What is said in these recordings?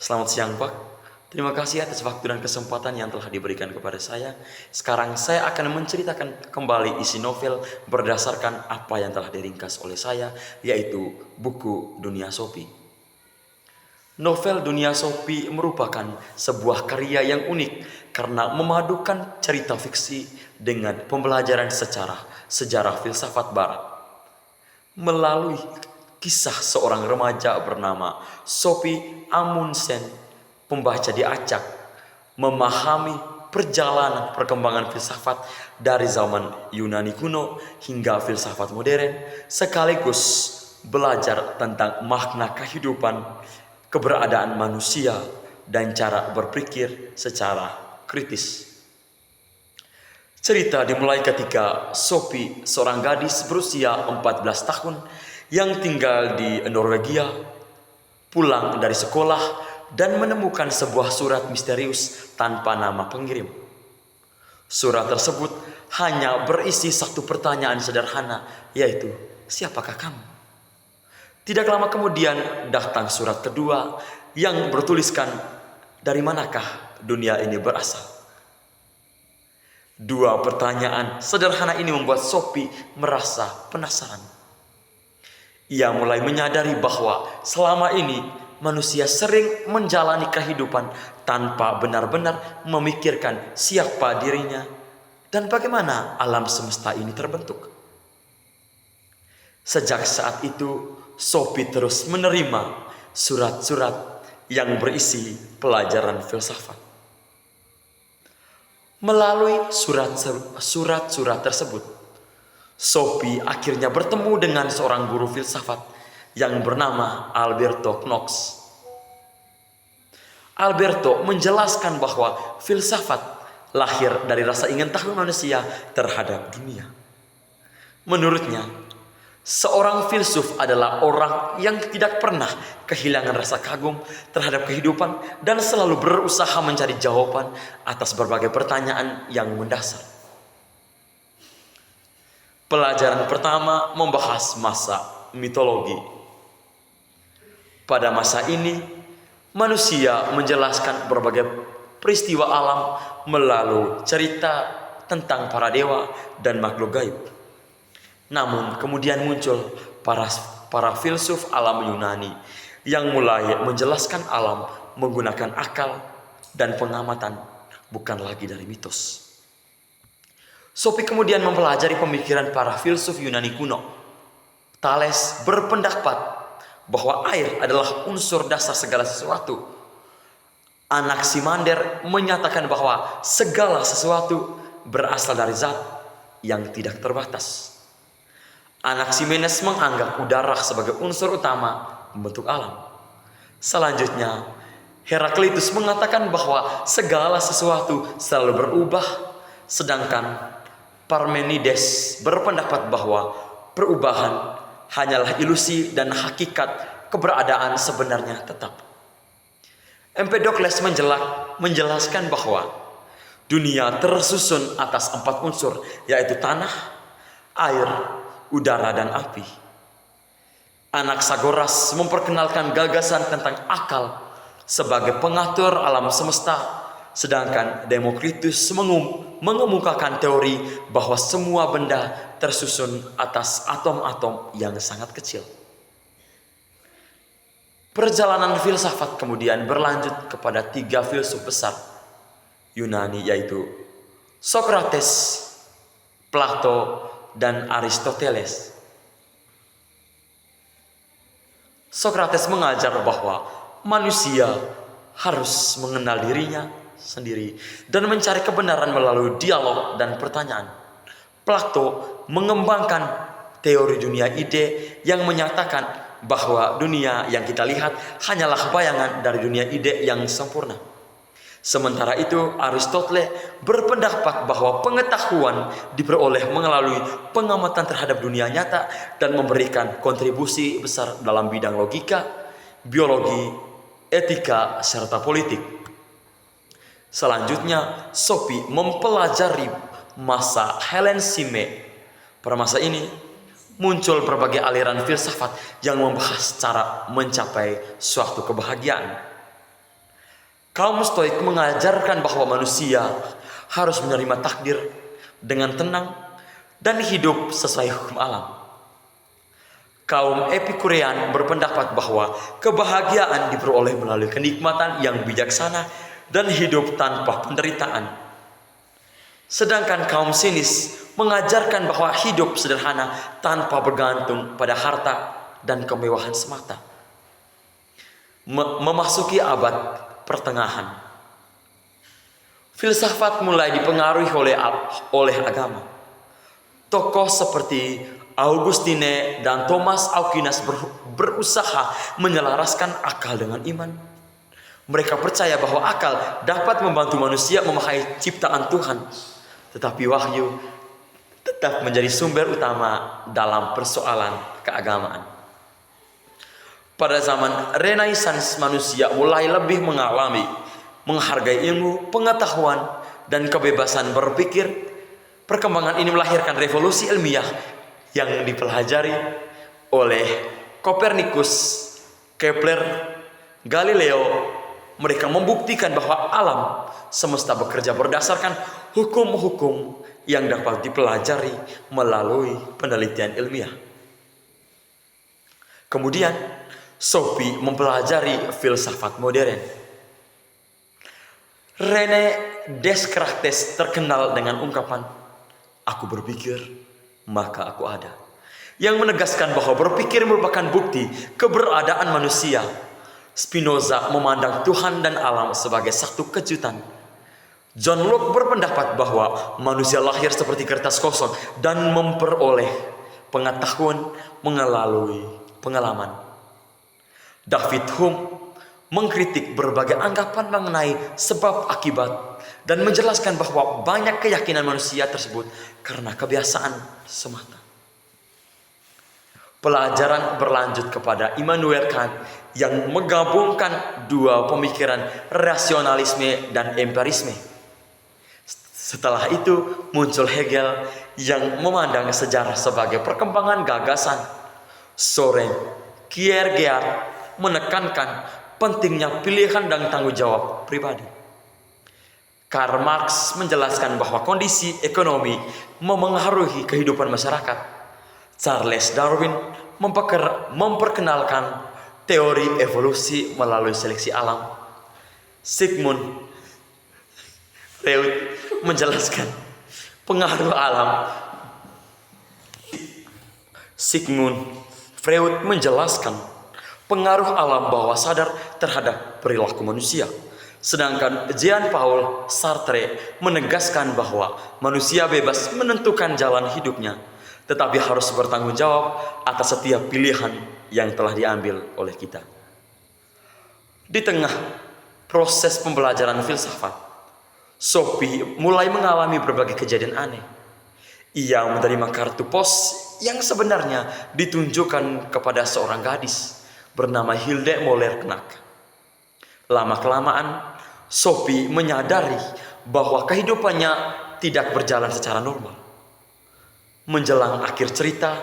Selamat siang Pak. Terima kasih atas waktu dan kesempatan yang telah diberikan kepada saya. Sekarang saya akan menceritakan kembali isi novel berdasarkan apa yang telah diringkas oleh saya, yaitu buku Dunia Sophie. Novel Dunia Sophie merupakan sebuah karya yang unik karena memadukan cerita fiksi dengan pembelajaran sejarah filsafat barat. Melalui kisah seorang remaja bernama Sophie Amundsen, pembaca diajak memahami perjalanan perkembangan filsafat dari zaman Yunani kuno hingga filsafat modern, sekaligus belajar tentang makna kehidupan, keberadaan manusia, dan cara berpikir secara kritis. Cerita dimulai ketika Sophie, seorang gadis berusia 14 tahun yang tinggal di Norwegia, pulang dari sekolah dan menemukan sebuah surat misterius tanpa nama pengirim. Surat tersebut hanya berisi satu pertanyaan sederhana, yaitu, "Siapakah kamu?" Tidak lama kemudian datang surat kedua yang bertuliskan, "Dari manakah dunia ini berasal?" Dua pertanyaan sederhana ini membuat Sophie merasa penasaran. Ia mulai menyadari bahwa selama ini manusia sering menjalani kehidupan tanpa benar-benar memikirkan siapa dirinya dan bagaimana alam semesta ini terbentuk. Sejak saat itu, Sophie terus menerima surat-surat yang berisi pelajaran filsafat. Melalui surat-surat tersebut, Sophie akhirnya bertemu dengan seorang guru filsafat yang bernama Alberto Knox. Alberto menjelaskan bahwa filsafat lahir dari rasa ingin tahu manusia terhadap dunia. Menurutnya, seorang filsuf adalah orang yang tidak pernah kehilangan rasa kagum terhadap kehidupan dan selalu berusaha mencari jawaban atas berbagai pertanyaan yang mendasar. Pelajaran pertama membahas masa mitologi. Pada masa ini, manusia menjelaskan berbagai peristiwa alam melalui cerita tentang para dewa dan makhluk gaib. Namun kemudian muncul para filsuf alam Yunani yang mulai menjelaskan alam menggunakan akal dan pengamatan, bukan lagi dari mitos. Sophie kemudian mempelajari pemikiran para filsuf Yunani kuno. Thales berpendapat bahwa air adalah unsur dasar segala sesuatu. Anaximander menyatakan bahwa segala sesuatu berasal dari zat yang tidak terbatas. Anaximenes menganggap udara sebagai unsur utama membentuk alam. Selanjutnya, Heraklitus mengatakan bahwa segala sesuatu selalu berubah, sedangkan Parmenides berpendapat bahwa perubahan hanyalah ilusi dan hakikat keberadaan sebenarnya tetap. Empedokles menjelaskan bahwa dunia tersusun atas 4 unsur, yaitu tanah, air, udara, dan api. Anaxagoras memperkenalkan gagasan tentang akal sebagai pengatur alam semesta, sedangkan Demokritus mengemukakan teori bahwa semua benda tersusun atas atom-atom yang sangat kecil. Perjalanan filsafat kemudian berlanjut kepada 3 filsuf besar Yunani, yaitu Socrates, Plato, dan Aristoteles. Socrates mengajar bahwa manusia harus mengenal dirinya sendiri dan mencari kebenaran melalui dialog dan pertanyaan. Plato mengembangkan teori dunia ide yang menyatakan bahwa dunia yang kita lihat hanyalah bayangan dari dunia ide yang sempurna. Sementara itu, Aristoteles berpendapat bahwa pengetahuan diperoleh melalui pengamatan terhadap dunia nyata dan memberikan kontribusi besar dalam bidang logika, biologi, etika, serta politik. Selanjutnya, Sophie mempelajari masa Hellenisme. Pada masa ini, muncul berbagai aliran filsafat yang membahas cara mencapai suatu kebahagiaan. Kaum Stoik mengajarkan bahwa manusia harus menerima takdir dengan tenang dan hidup sesuai hukum alam. Kaum Epikurean berpendapat bahwa kebahagiaan diperoleh melalui kenikmatan yang bijaksana dan hidup tanpa penderitaan. Sedangkan kaum Sinis mengajarkan bahwa hidup sederhana tanpa bergantung pada harta dan kemewahan semata. Memasuki abad pertengahan, filsafat mulai dipengaruhi oleh agama. Tokoh seperti Augustine dan Thomas Aquinas berusaha menyelaraskan akal dengan iman. Mereka percaya bahwa akal dapat membantu manusia memahami ciptaan Tuhan, tetapi wahyu tetap menjadi sumber utama dalam persoalan keagamaan. Pada zaman Renaissance, manusia mulai lebih menghargai ilmu, pengetahuan, dan kebebasan berpikir. Perkembangan ini melahirkan revolusi ilmiah yang dipelajari oleh Kopernikus, Kepler, Galileo. Mereka membuktikan bahwa alam semesta bekerja berdasarkan hukum-hukum yang dapat dipelajari melalui penelitian ilmiah. Kemudian, Sophie mempelajari filsafat modern. René Descartes terkenal dengan ungkapan, "Aku berpikir, maka aku ada," yang menegaskan bahwa berpikir merupakan bukti keberadaan manusia. Spinoza memandang Tuhan dan alam sebagai satu kejutan. John Locke berpendapat bahwa manusia lahir seperti kertas kosong dan memperoleh pengetahuan melalui pengalaman. David Hume mengkritik berbagai anggapan mengenai sebab akibat dan menjelaskan bahwa banyak keyakinan manusia tersebut karena kebiasaan semata. Pelajaran berlanjut kepada Immanuel Kant yang menggabungkan dua pemikiran rasionalisme dan empirisme. Setelah itu muncul Hegel yang memandang sejarah sebagai perkembangan gagasan. Soren Kierkegaard menekankan pentingnya pilihan dan tanggung jawab pribadi. Karl Marx menjelaskan bahwa kondisi ekonomi memengaruhi kehidupan masyarakat. Charles Darwin memperkenalkan teori evolusi melalui seleksi alam. Sigmund Freud menjelaskan pengaruh alam. Sigmund Freud menjelaskan pengaruh alam bawah sadar terhadap perilaku manusia. Sedangkan Jean-Paul Sartre menegaskan bahwa manusia bebas menentukan jalan hidupnya, tetapi harus bertanggung jawab atas setiap pilihan yang telah diambil oleh kita. Di tengah proses pembelajaran filsafat, Sophie mulai mengalami berbagai kejadian aneh. Ia menerima kartu pos yang sebenarnya ditunjukkan kepada seorang gadis bernama Hilde Moller-Knack. Lama-kelamaan, Sophie menyadari bahwa kehidupannya tidak berjalan secara normal. Menjelang akhir cerita,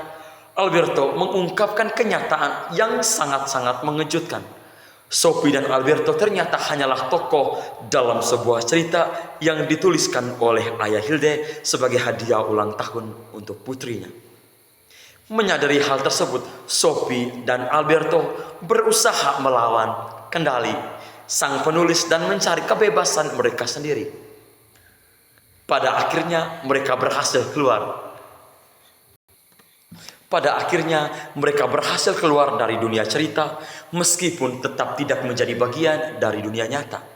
Alberto mengungkapkan kenyataan yang sangat-sangat mengejutkan. Sophie dan Alberto ternyata hanyalah tokoh dalam sebuah cerita yang dituliskan oleh ayah Hilde sebagai hadiah ulang tahun untuk putrinya. Menyadari hal tersebut, Sophie dan Alberto berusaha melawan kendali sang penulis dan mencari kebebasan mereka sendiri. Pada akhirnya mereka berhasil keluar dari dunia cerita, meskipun tetap tidak menjadi bagian dari dunia nyata.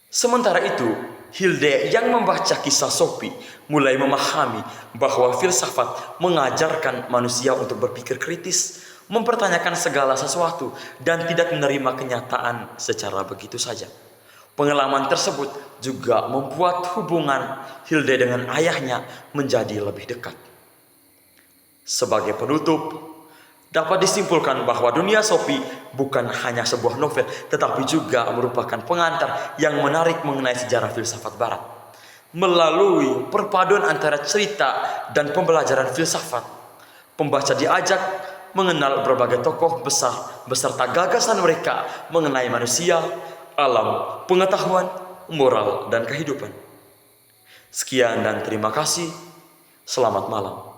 Sementara itu, Hilde yang membaca kisah Sophie mulai memahami bahwa filsafat mengajarkan manusia untuk berpikir kritis, mempertanyakan segala sesuatu, dan tidak menerima kenyataan secara begitu saja. Pengalaman tersebut juga membuat hubungan Hilde dengan ayahnya menjadi lebih dekat. Sebagai penutup, dapat disimpulkan bahwa dunia Sophie bukan hanya sebuah novel, tetapi juga merupakan pengantar yang menarik mengenai sejarah filsafat Barat. Melalui perpaduan antara cerita dan pembelajaran filsafat, pembaca diajak mengenal berbagai tokoh besar beserta gagasan mereka mengenai manusia, alam pengetahuan, moral, dan kehidupan. Sekian dan terima kasih. Selamat malam.